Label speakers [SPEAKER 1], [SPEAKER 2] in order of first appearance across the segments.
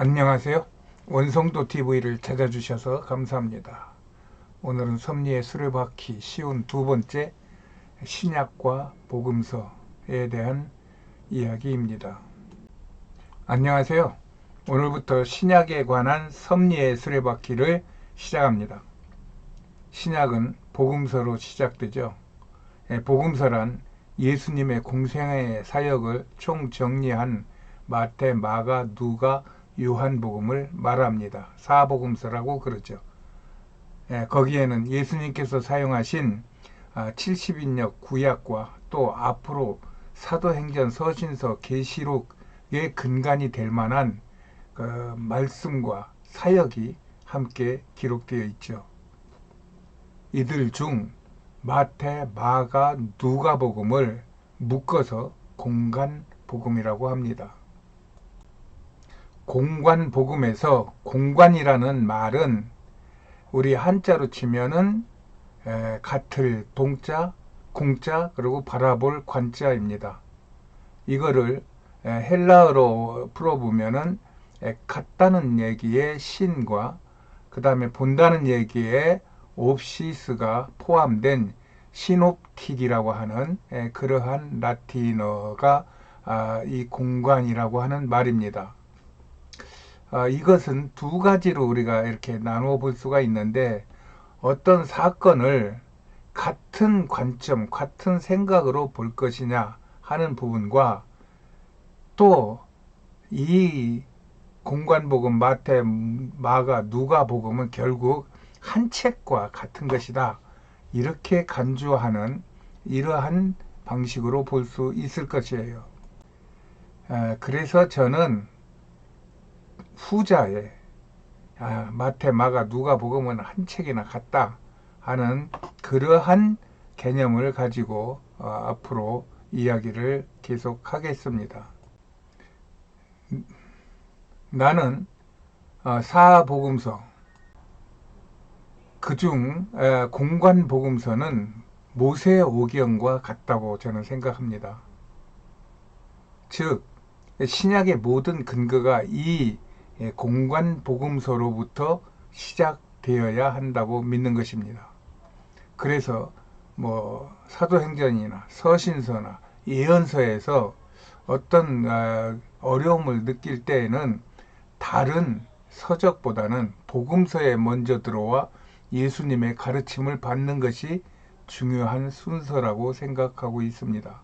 [SPEAKER 1] 안녕하세요. 원성도 TV를 찾아주셔서 감사합니다. 오늘은 섭리의 수레바퀴 쉬운 두 번째 신약과 복음서에 대한 이야기입니다. 안녕하세요. 오늘부터 신약에 관한 섭리의 수레바퀴를 시작합니다. 신약은 복음서로 시작되죠. 복음서란 예수님의 공생의 사역을 총정리한 마태, 마가, 누가, 요한복음을 말합니다. 사복음서라고 그러죠. 거기에는 예수님께서 사용하신 70인역 구약과 또 앞으로 사도행전, 서신서, 계시록의 근간이 될 만한 그 말씀과 사역이 함께 기록되어 있죠. 이들 중 마태, 마가, 누가복음을 묶어서 공관복음이라고 합니다. 공관복음에서 공관이라는 말은 우리 한자로 치면은 같을 동자, 공자, 그리고 바라볼 관자입니다. 이거를 헬라어로 풀어보면은 같다는 얘기의 신과 그 다음에 본다는 얘기의 옵시스가 포함된 시놉틱이라고 하는 그러한 라틴어가 이 공관이라고 하는 말입니다. 이것은 두 가지로 우리가 이렇게 나누어 볼 수가 있는데, 어떤 사건을 같은 관점, 같은 생각으로 볼 것이냐 하는 부분과, 또 이 공관복음, 마태, 마가, 누가복음은 결국 한 책과 같은 것이다, 이렇게 간주하는 이러한 방식으로 볼 수 있을 것이에요. 그래서 저는 후자에 마태, 마가, 누가복음은 한 책이나 같다 하는 그러한 개념을 가지고 앞으로 이야기를 계속하겠습니다. 나는 사복음서, 그중 공관복음서는 모세오경과 같다고 저는 생각합니다. 즉 신약의 모든 근거가 이 공관복음서로부터 시작되어야 한다고 믿는 것입니다. 그래서 사도행전이나 서신서나 예언서에서 어떤 어려움을 느낄 때에는 다른 서적보다는 복음서에 먼저 들어와 예수님의 가르침을 받는 것이 중요한 순서라고 생각하고 있습니다.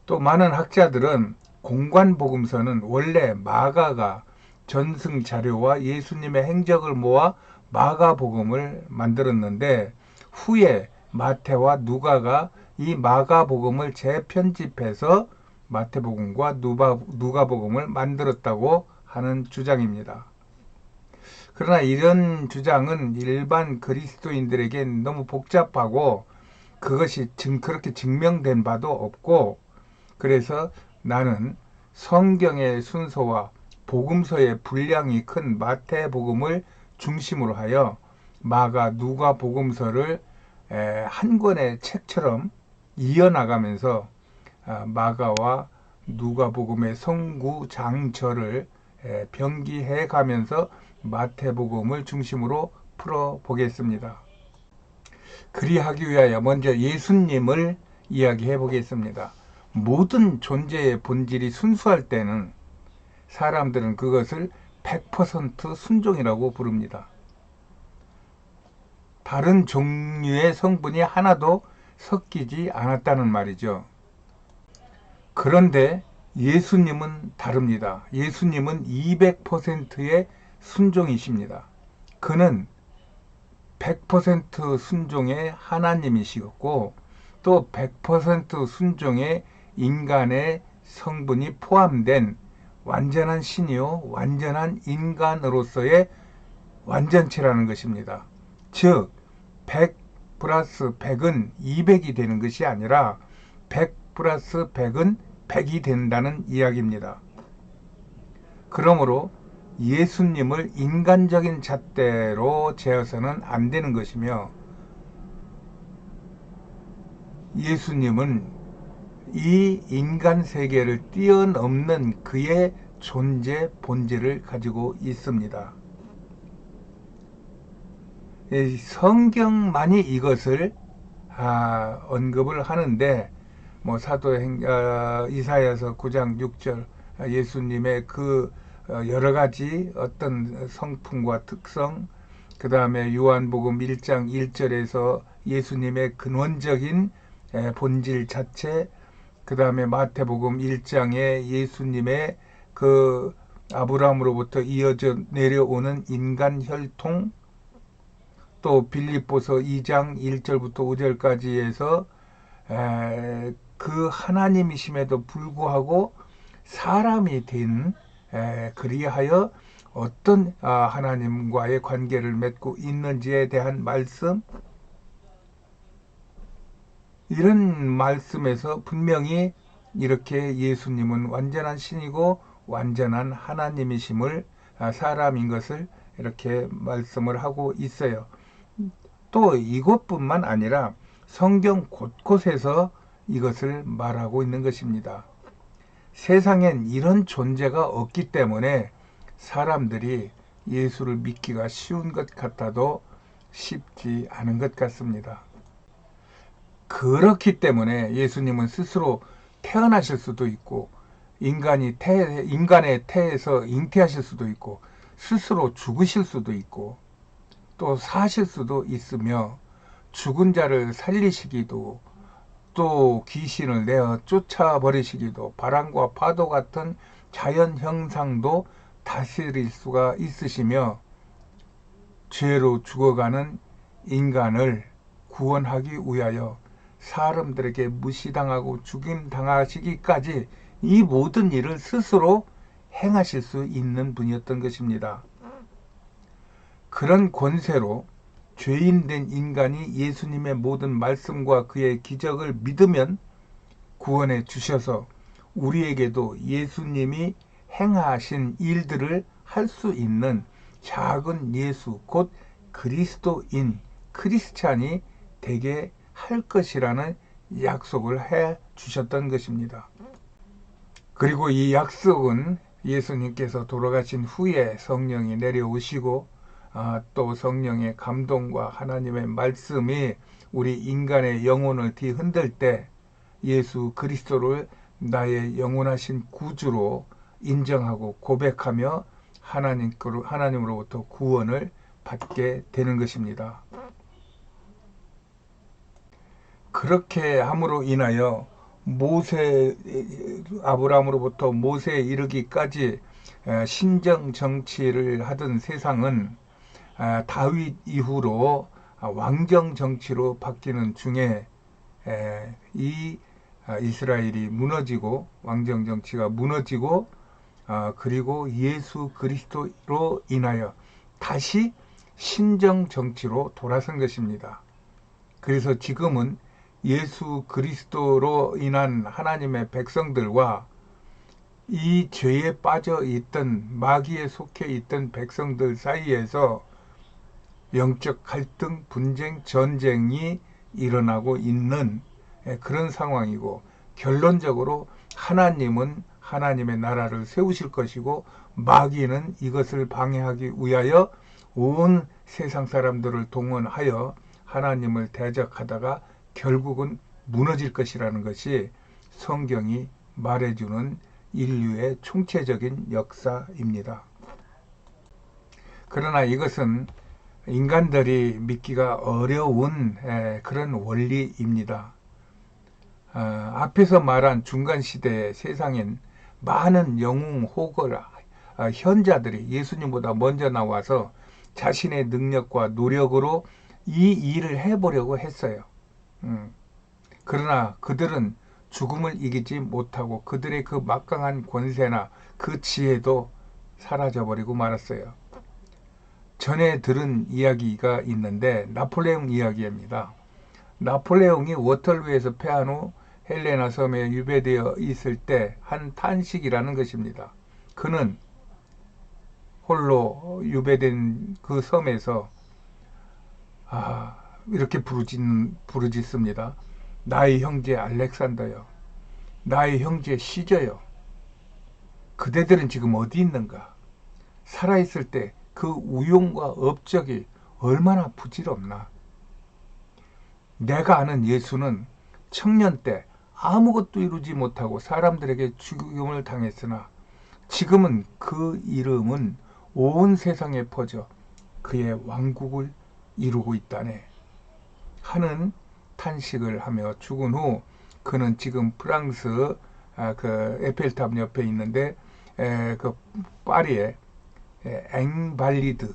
[SPEAKER 1] 또 많은 학자들은 공관복음서는 원래 마가가 전승 자료와 예수님의 행적을 모아 마가복음을 만들었는데, 후에 마태와 누가가 이 마가복음을 재편집해서 마태복음과 누가복음을 만들었다고 하는 주장입니다. 그러나 이런 주장은 일반 그리스도인들에게 너무 복잡하고 그것이 그렇게 증명된 바도 없고, 그래서 나는 성경의 순서와 복음서의 분량이 큰 마태복음을 중심으로 하여 마가, 누가복음서를 한 권의 책처럼 이어나가면서 마가와 누가복음의 성구장절을 병기해 가면서 마태복음을 중심으로 풀어보겠습니다. 그리하기 위하여 먼저 예수님을 이야기해 보겠습니다. 모든 존재의 본질이 순수할 때는 사람들은 그것을 100% 순종이라고 부릅니다. 다른 종류의 성분이 하나도 섞이지 않았다는 말이죠. 그런데 예수님은 다릅니다. 예수님은 200%의 순종이십니다. 그는 100% 순종의 하나님이시고 또 100% 순종의 인간의 성분이 포함된 완전한 신이요 완전한 인간으로서의 완전체라는 것입니다. 즉 100 플러스 100은 200이 되는 것이 아니라 100 플러스 100은 100이 된다는 이야기입니다. 그러므로 예수님을 인간적인 잣대로 재어서는 안 되는 것이며, 예수님은 이 인간 세계를 뛰어넘는 그의 존재 본질을 가지고 있습니다. 성경만이 이것을 언급을 하는데, 이사야서 9장 6절 예수님의 그 여러 가지 어떤 성품과 특성, 그 다음에 요한복음 1장 1절에서 예수님의 근원적인 본질 자체, 그 다음에 마태복음 1장에 예수님의 그 아브라함으로부터 이어져 내려오는 인간 혈통, 또 빌립보서 2장 1절부터 5절까지 해서 그 하나님이심에도 불구하고 사람이 된 그리하여 어떤 하나님과의 관계를 맺고 있는지에 대한 말씀, 이런 말씀에서 분명히 이렇게 예수님은 완전한 신이고 완전한 하나님이심을, 사람인 것을 이렇게 말씀을 하고 있어요. 또 이것뿐만 아니라 성경 곳곳에서 이것을 말하고 있는 것입니다. 세상엔 이런 존재가 없기 때문에 사람들이 예수를 믿기가 쉬운 것 같아도 쉽지 않은 것 같습니다. 그렇기 때문에 예수님은 스스로 태어나실 수도 있고, 인간의 태에서 잉태하실 수도 있고, 스스로 죽으실 수도 있고, 또 사실 수도 있으며, 죽은 자를 살리시기도, 또 귀신을 내어 쫓아버리시기도, 바람과 파도 같은 자연 형상도 다스릴 수가 있으시며, 죄로 죽어가는 인간을 구원하기 위하여 사람들에게 무시당하고 죽임당하시기까지 이 모든 일을 스스로 행하실 수 있는 분이었던 것입니다. 그런 권세로 죄인된 인간이 예수님의 모든 말씀과 그의 기적을 믿으면 구원해 주셔서 우리에게도 예수님이 행하신 일들을 할 수 있는 작은 예수, 곧 그리스도인, 크리스찬이 되게 할 것이라는 약속을 해 주셨던 것입니다. 그리고 이 약속은 예수님께서 돌아가신 후에 성령이 내려오시고, 또 성령의 감동과 하나님의 말씀이 우리 인간의 영혼을 뒤흔들 때 예수 그리스도를 나의 영원하신 구주로 인정하고 고백하며 하나님으로부터 구원을 받게 되는 것입니다. 그렇게 함으로 인하여 아브라함으로부터 모세에 이르기까지 신정 정치를 하던 세상은 다윗 이후로 왕정 정치로 바뀌는 중에 이 이스라엘이 무너지고, 왕정 정치가 무너지고, 그리고 예수 그리스도로 인하여 다시 신정 정치로 돌아선 것입니다. 그래서 지금은 예수 그리스도로 인한 하나님의 백성들과 이 죄에 빠져 있던, 마귀에 속해 있던 백성들 사이에서 영적 갈등, 분쟁, 전쟁이 일어나고 있는 그런 상황이고, 결론적으로 하나님은 하나님의 나라를 세우실 것이고, 마귀는 이것을 방해하기 위하여 온 세상 사람들을 동원하여 하나님을 대적하다가 결국은 무너질 것이라는 것이 성경이 말해주는 인류의 총체적인 역사입니다. 그러나 이것은 인간들이 믿기가 어려운 그런 원리입니다. 앞에서 말한 중간시대의 세상엔 많은 영웅 혹을 현자들이 예수님보다 먼저 나와서 자신의 능력과 노력으로 이 일을 해보려고 했어요. 그러나 그들은 죽음을 이기지 못하고 그들의 그 막강한 권세나 그 지혜도 사라져버리고 말았어요. 전에 들은 이야기가 있는데 나폴레옹 이야기입니다. 나폴레옹이 워털루에서 패한 후 헬레나 섬에 유배되어 있을 때 한 탄식이라는 것입니다. 그는 홀로 유배된 그 섬에서 이렇게 부르짖습니다. 나의 형제 알렉산더요, 나의 형제 시저요, 그대들은 지금 어디 있는가? 살아있을 때 그 우용과 업적이 얼마나 부질없나? 내가 아는 예수는 청년 때 아무것도 이루지 못하고 사람들에게 죽임을 당했으나 지금은 그 이름은 온 세상에 퍼져 그의 왕국을 이루고 있다네 하는 탄식을 하며 죽은 후 그는 지금 프랑스 그 에펠탑 옆에 있는데 그 파리에 앵발리드라고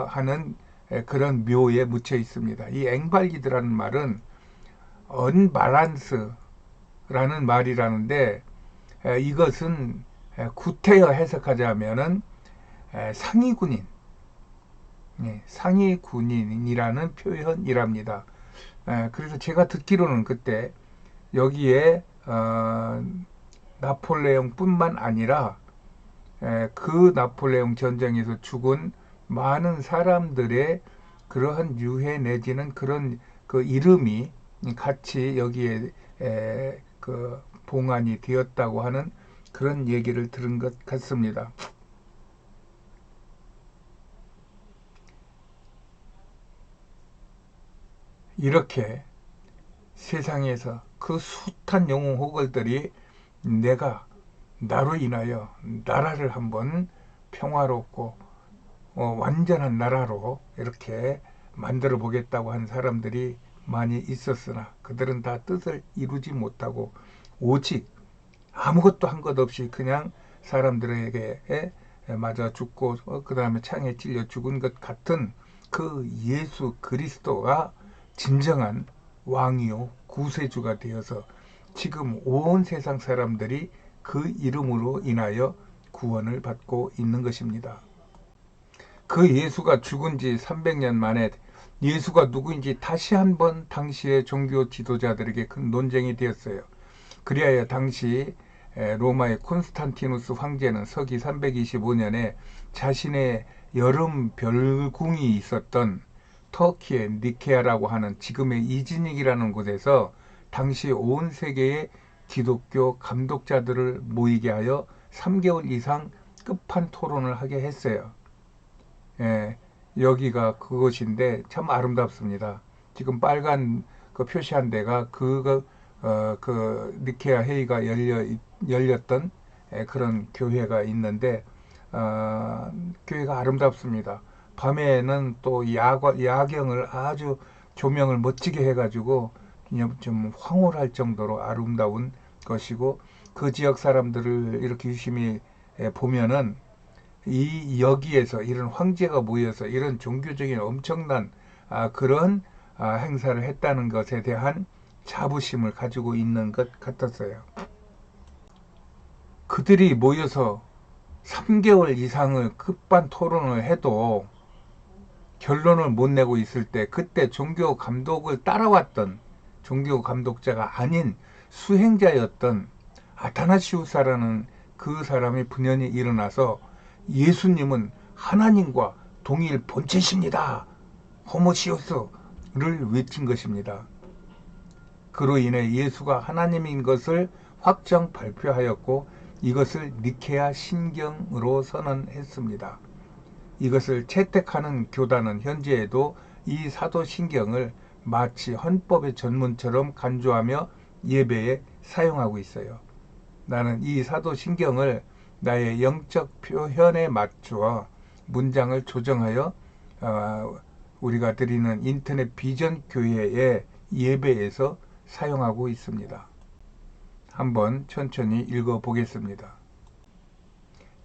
[SPEAKER 1] 하는 그런 묘에 묻혀 있습니다. 이 앵발리드라는 말은 언바란스라는 말이라는데 이것은 구태여 해석하자면은 상위군인, 상위군인이라는 표현이랍니다. 그래서 제가 듣기로는 그때 여기에 나폴레옹뿐만 아니라 그 나폴레옹 전쟁에서 죽은 많은 사람들의 그러한 유해 내지는 그런 그 이름이 같이 여기에 그 봉안이 되었다고 하는 그런 얘기를 들은 것 같습니다. 이렇게 세상에서 그 숱한 영웅 호걸들이 내가 나로 인하여 나라를 한번 평화롭고 완전한 나라로 이렇게 만들어 보겠다고 한 사람들이 많이 있었으나 그들은 다 뜻을 이루지 못하고 오직 아무것도 한 것 없이 그냥 사람들에게 맞아 죽고 그 다음에 창에 찔려 죽은 것 같은 그 예수 그리스도가 진정한 왕이요 구세주가 되어서 지금 온 세상 사람들이 그 이름으로 인하여 구원을 받고 있는 것입니다. 그 예수가 죽은 지 300년 만에 예수가 누구인지 다시 한번 당시의 종교 지도자들에게 큰 논쟁이 되었어요. 그리하여 당시 로마의 콘스탄티누스 황제는 서기 325년에 자신의 여름 별궁이 있었던 터키의 니케아라고 하는 지금의 이즈닉이라는 곳에서 당시 온 세계의 기독교 감독자들을 모이게 하여 3개월 이상 끝판 토론을 하게 했어요. 여기가 그것인데 참 아름답습니다. 지금 빨간 그 표시한 데가 그 니케아 회의가 열렸던 그런 교회가 있는데 교회가 아름답습니다. 밤에는 또 야경을 아주 조명을 멋지게 해가지고 그냥 좀 황홀할 정도로 아름다운 것이고 그 지역 사람들을 이렇게 유심히 보면은 이 여기에서 이런 황제가 모여서 이런 종교적인 엄청난 그런 행사를 했다는 것에 대한 자부심을 가지고 있는 것 같았어요. 그들이 모여서 3개월 이상을 끝반 토론을 해도 결론을 못 내고 있을 때 그때 종교 감독을 따라왔던 종교 감독자가 아닌 수행자였던 아타나시우스라는 그 사람이 분연히 일어나서 예수님은 하나님과 동일 본체십니다. 호모시오스를 외친 것입니다. 그로 인해 예수가 하나님인 것을 확정 발표하였고 이것을 니케아 신경으로 선언했습니다. 이것을 채택하는 교단은 현재에도 이 사도신경을 마치 헌법의 전문처럼 간주하며 예배에 사용하고 있어요. 나는 이 사도신경을 나의 영적 표현에 맞추어 문장을 조정하여 우리가 드리는 인터넷 비전 교회의 예배에서 사용하고 있습니다. 한번 천천히 읽어 보겠습니다.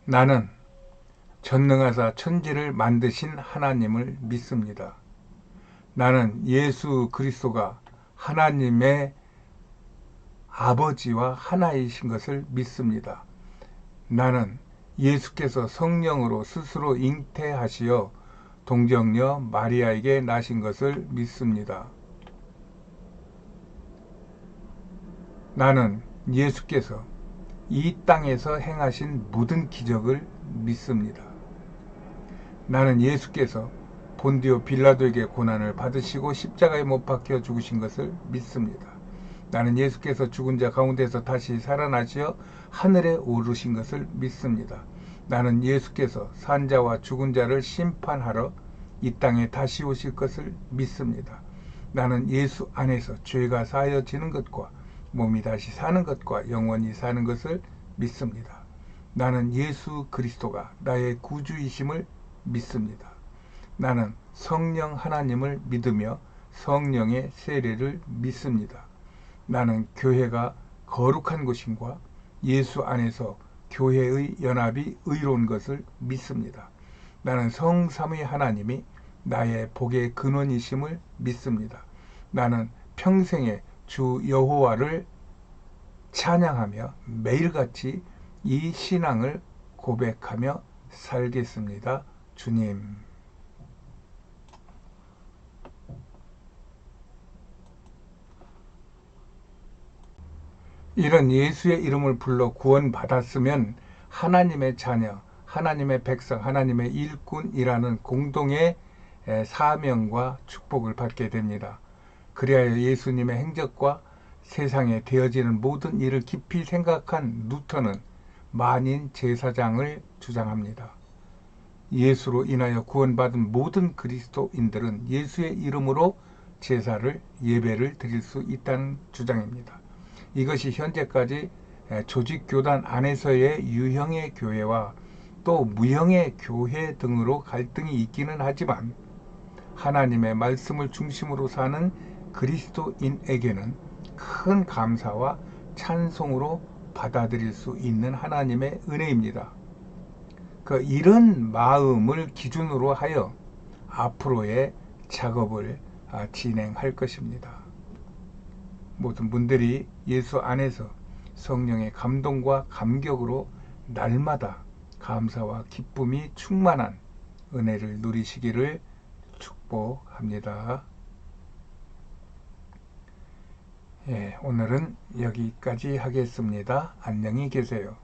[SPEAKER 1] 나는 전능하사 천지를 만드신 하나님을 믿습니다. 나는 예수 그리스도가 하나님의 아버지와 하나이신 것을 믿습니다. 나는 예수께서 성령으로 스스로 잉태하시어 동정녀 마리아에게 나신 것을 믿습니다. 나는 예수께서 이 땅에서 행하신 모든 기적을 믿습니다. 나는 예수께서 본디오 빌라도에게 고난을 받으시고 십자가에 못 박혀 죽으신 것을 믿습니다. 나는 예수께서 죽은 자 가운데서 다시 살아나시어 하늘에 오르신 것을 믿습니다. 나는 예수께서 산자와 죽은 자를 심판하러 이 땅에 다시 오실 것을 믿습니다. 나는 예수 안에서 죄가 사하여지는 것과 몸이 다시 사는 것과 영원히 사는 것을 믿습니다. 나는 예수 그리스도가 나의 구주이심을 믿습니다. 나는 성령 하나님을 믿으며 성령의 세례를 믿습니다. 나는 교회가 거룩한 곳인과 예수 안에서 교회의 연합이 의로운 것을 믿습니다. 나는 성삼위 하나님이 나의 복의 근원이심을 믿습니다. 나는 평생에 주 여호와를 찬양하며 매일같이 이 신앙을 고백하며 살겠습니다. 주님. 이런 예수의 이름을 불러 구원받았으면 하나님의 자녀, 하나님의 백성, 하나님의 일꾼이라는 공동의 사명과 축복을 받게 됩니다. 그리하여 예수님의 행적과 세상에 되어지는 모든 일을 깊이 생각한 루터는 만인 제사장을 주장합니다. 예수로 인하여 구원받은 모든 그리스도인들은 예수의 이름으로 제사를 예배를 드릴 수 있다는 주장입니다. 이것이 현재까지 조직교단 안에서의 유형의 교회와 또 무형의 교회 등으로 갈등이 있기는 하지만 하나님의 말씀을 중심으로 사는 그리스도인에게는 큰 감사와 찬송으로 받아들일 수 있는 하나님의 은혜입니다. 이런 마음을 기준으로 하여 앞으로의 작업을 진행할 것입니다. 모든 분들이 예수 안에서 성령의 감동과 감격으로 날마다 감사와 기쁨이 충만한 은혜를 누리시기를 축복합니다. 오늘은 여기까지 하겠습니다. 안녕히 계세요.